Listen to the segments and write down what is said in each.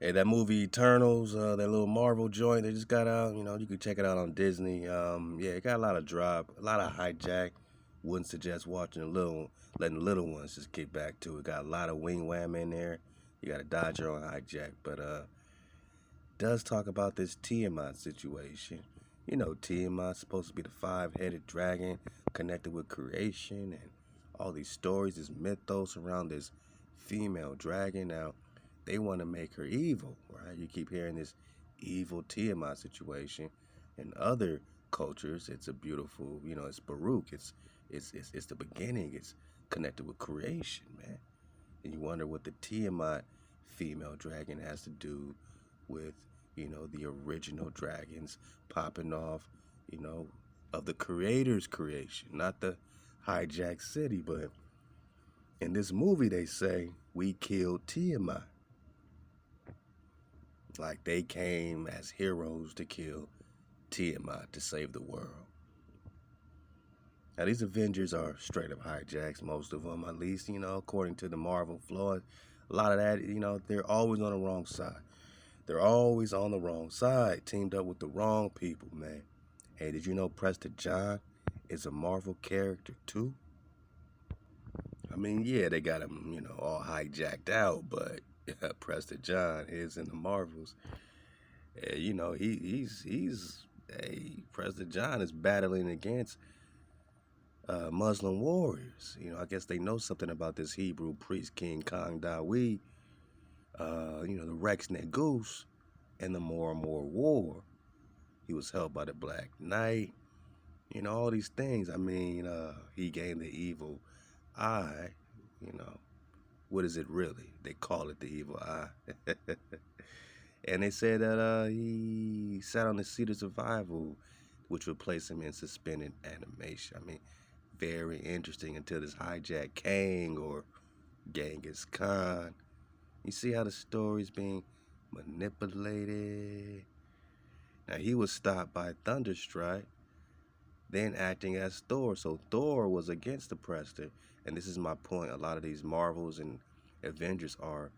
Hey, that movie Eternals, that little Marvel joint they just got out, you can check it out on Disney. Yeah, it got a lot of drop, a lot of hijack. Wouldn't suggest letting the little ones just get back to it. Got a lot of wing wham in there. You got to dodge your own hijack, but does talk about this Tiamat situation. Tiamat's supposed to be the five-headed dragon connected with creation and all these stories, this mythos around this female dragon. Now, they want to make her evil, right? You keep hearing this evil Tiamat situation. In other cultures, it's a beautiful, it's Baruch. It's the beginning. It's connected with creation, man. And you wonder what the Tiamat female dragon has to do with, the original dragons popping off, of the creator's creation, not the hijacked city. But in this movie, they say we killed Tiamat. Like they came as heroes to kill Tiamat to save the world. Now, these Avengers are straight up hijacks, most of them, at least, according to the Marvel floor. A lot of that, they're always on the wrong side. They're always on the wrong side, teamed up with the wrong people, man. Hey, did you know Presta John is a Marvel character too? I mean, yeah, they got him, all hijacked out, but Presta John is in the Marvels. He's Presta John is battling against Muslim warriors. I guess they know something about this Hebrew priest, King Kong Dawi, the Rex Negus, and the More and More War. He was held by the Black Knight, all these things. I mean, he gained the evil eye, what is it really? They call it the evil eye. And they said that he sat on the seat of survival, which would place him in suspended animation. I mean, very interesting until this hijack Kang or Genghis Khan. You see how the story's being manipulated? Now, he was stopped by Thunderstrike, then acting as Thor. So Thor was against the Prester. And this is my point. A lot of these Marvels and Avengers are,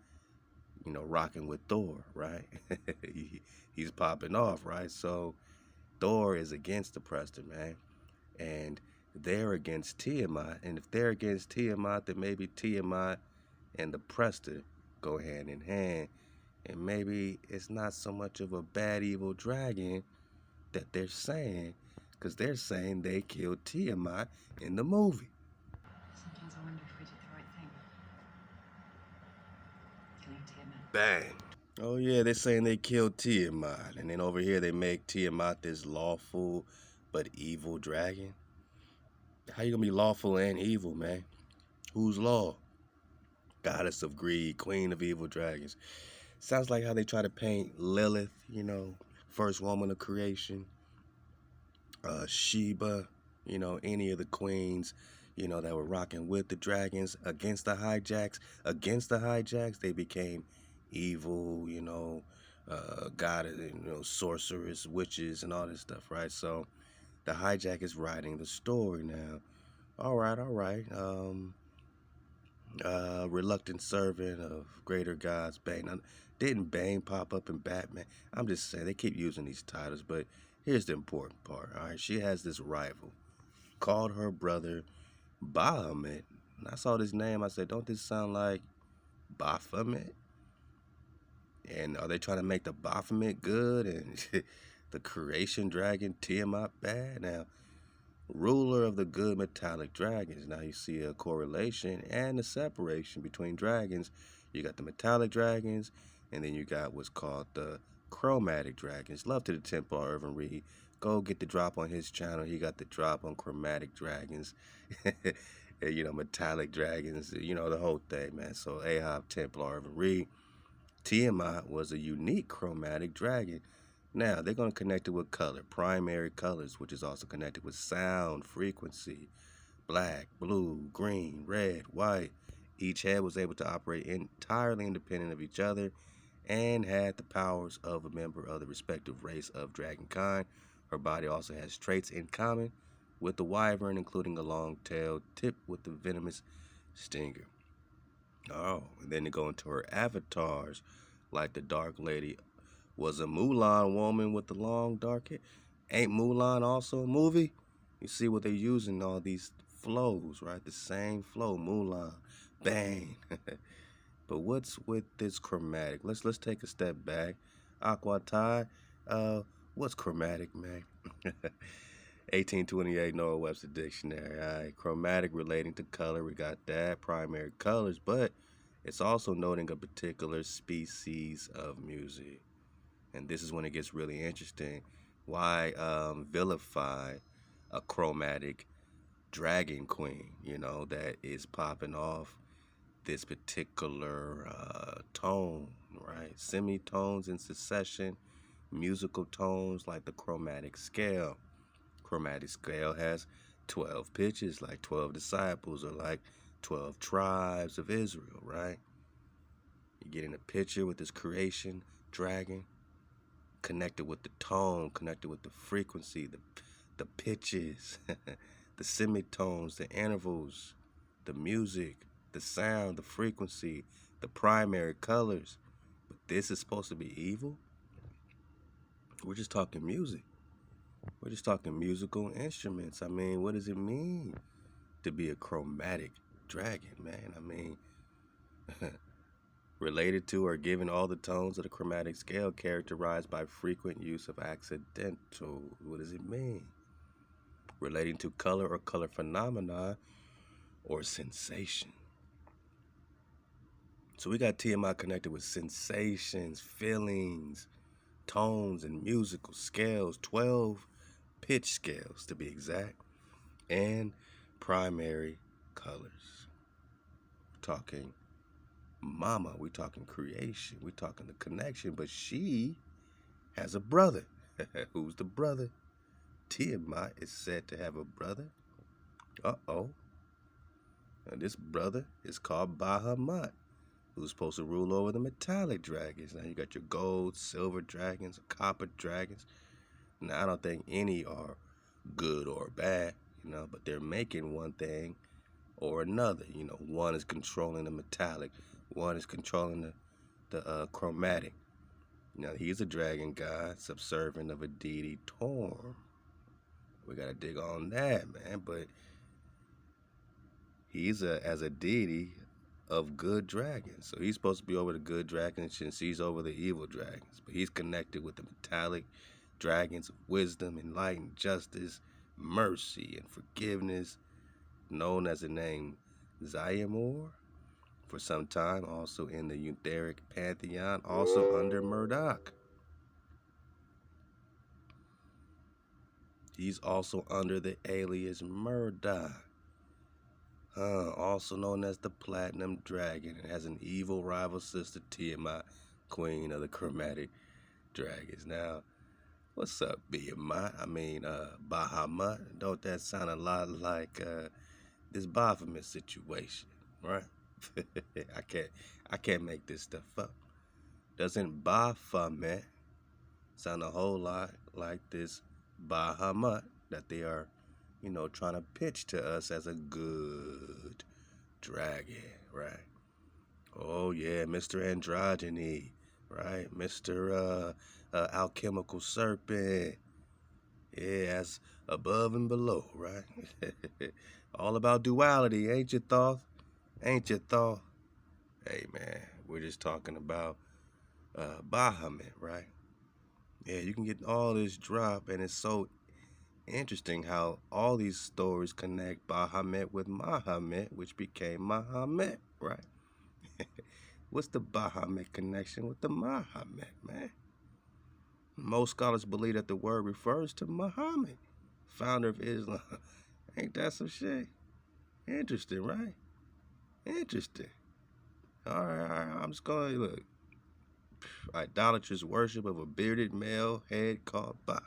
rocking with Thor, right? He's popping off, right? So Thor is against the Prester, man. And they're against Tiamat. And if they're against Tiamat, then maybe Tiamat and the Prester go hand in hand. And maybe it's not so much of a bad evil dragon that they're saying, because they're saying they killed Tiamat in the movie. Sometimes I wonder if we did the right thing. Killing Tiamat. Bang. Oh yeah, they're saying they killed Tiamat. And then over here they make Tiamat this lawful but evil dragon. How you gonna be lawful and evil, man? Who's law? Goddess of greed, queen of evil dragons. Sounds like how they try to paint Lilith, first woman of creation. Sheba, any of the queens, that were rocking with the dragons against the hijacks. Against the hijacks, they became evil, god, sorcerers, witches, and all this stuff, right? So the hijack is writing the story now. All right. Reluctant servant of greater gods, Bane. Now, didn't Bane pop up in Batman? I'm just saying, they keep using these titles, but here's the important part, all right? She has this rival, called her brother Bahamut. And I saw this name, I said, don't this sound like Baphomet? And are they trying to make the Baphomet good and the creation dragon Tiamat bad? Now, ruler of the good metallic dragons. Now you see a correlation and a separation between dragons. You got the metallic dragons, and then you got what's called the chromatic dragons. Love to the Templar Irvin Reed. Go get the drop on his channel. He got the drop on chromatic dragons. Metallic dragons, the whole thing, man. So Ahab, Templar Irvin Reed. Tiamat was a unique chromatic dragon. Now, they're going to connect it with color, primary colors, which is also connected with sound, frequency, black, blue, green, red, white. Each head was able to operate entirely independent of each other and had the powers of a member of the respective race of dragonkind. Her body also has traits in common with the wyvern, including a long tail tipped with the venomous stinger. Oh, and then they go into her avatars, like the Dark Lady was a Mulan woman with the long dark hair. Ain't Mulan also a movie? You see what they're using all these flows, right? The same flow, Mulan, bang. But what's with this chromatic? Let's take a step back. Aqua Tide, what's chromatic, man? 1828 Noah Webster Dictionary. All right, chromatic relating to color. We got that primary colors, but it's also noting a particular species of music. And this is when it gets really interesting. Why vilify a chromatic dragon queen? You know that is popping off this particular tone, right? Semitones in succession, musical tones like the chromatic scale. Chromatic scale has 12 pitches, like 12 disciples, or like 12 tribes of Israel, right? You get in a picture with this creation, dragon, connected with the tone, connected with the frequency, the pitches, the semitones, the intervals, the music, the sound, the frequency, the primary colors. But this is supposed to be evil? We're just talking music. We're just talking musical instruments. I mean, what does it mean to be a chromatic dragon, man? I mean, related to or given all the tones of the chromatic scale characterized by frequent use of accidental. What does it mean? Relating to color or color phenomena or sensation. So we got Tiamat connected with sensations, feelings, tones, and musical scales, 12 pitch scales to be exact, and primary colors. We're talking mama, we're talking creation, we're talking the connection, but she has a brother. Who's the brother? Tiamat is said to have a brother. Uh-oh. And this brother is called Bahamut, who's supposed to rule over the metallic dragons. Now you got your gold, silver dragons, copper dragons. Now I don't think any are good or bad, but they're making one thing or another. One is controlling the metallic, one is controlling the chromatic. Now he's a dragon god, subservient of a deity Torm. We gotta dig on that, man. But he's as a deity of good dragons. So he's supposed to be over the good dragons and she's over the evil dragons. But he's connected with the metallic dragons of wisdom, enlightened justice, mercy, and forgiveness, known as the name Zayamor for some time, also in the Eutheric pantheon, also under Murdoch. He's also under the alias Murdoch. Also known as the Platinum Dragon, and has an evil rival sister, Tiamat, queen of the chromatic dragons. Now, what's up, Bahamut? Don't that sound a lot like this Baphomet situation, right? I can't make this stuff up. Doesn't Baphomet sound a whole lot like this Bahamut that they are, trying to pitch to us as a good dragon, right? Oh yeah, Mr. Androgyny, right? Mr. Alchemical Serpent. Yeah, as above and below, right? All about duality, ain't you, Thoth? Ain't you, Thoth? Hey man, we're just talking about Bahamut, right? Yeah, you can get all this drop, and it's so interesting how all these stories connect Bahamut with Mahomet, which became Muhammad, right? What's the Bahamut connection with the Muhammad, man? Most scholars believe that the word refers to Muhammad, founder of Islam. Ain't that some shit? Interesting, right? Interesting. All right, I'm just going to look. Idolatrous worship of a bearded male head called Ba.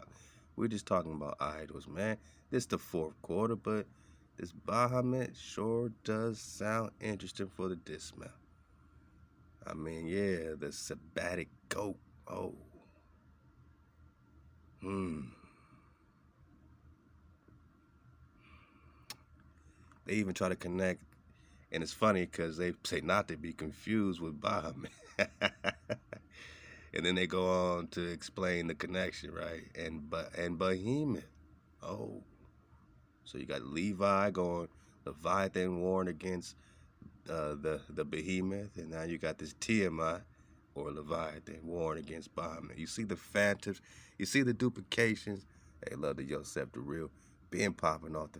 We're just talking about idols, man. This the fourth quarter, but this Bahamut sure does sound interesting for the dismount. I mean, yeah, the sabbatic goat. Oh. They even try to connect, and it's funny because they say not to be confused with Bahamut. And then they go on to explain the connection, right? And Behemoth. Oh. So you got Levi going, Leviathan warring against the Behemoth, and now you got this Tiamat or Leviathan warring against Behemoth. You see the phantoms, you see the duplications. Hey, love to Yosef the Real, been popping off the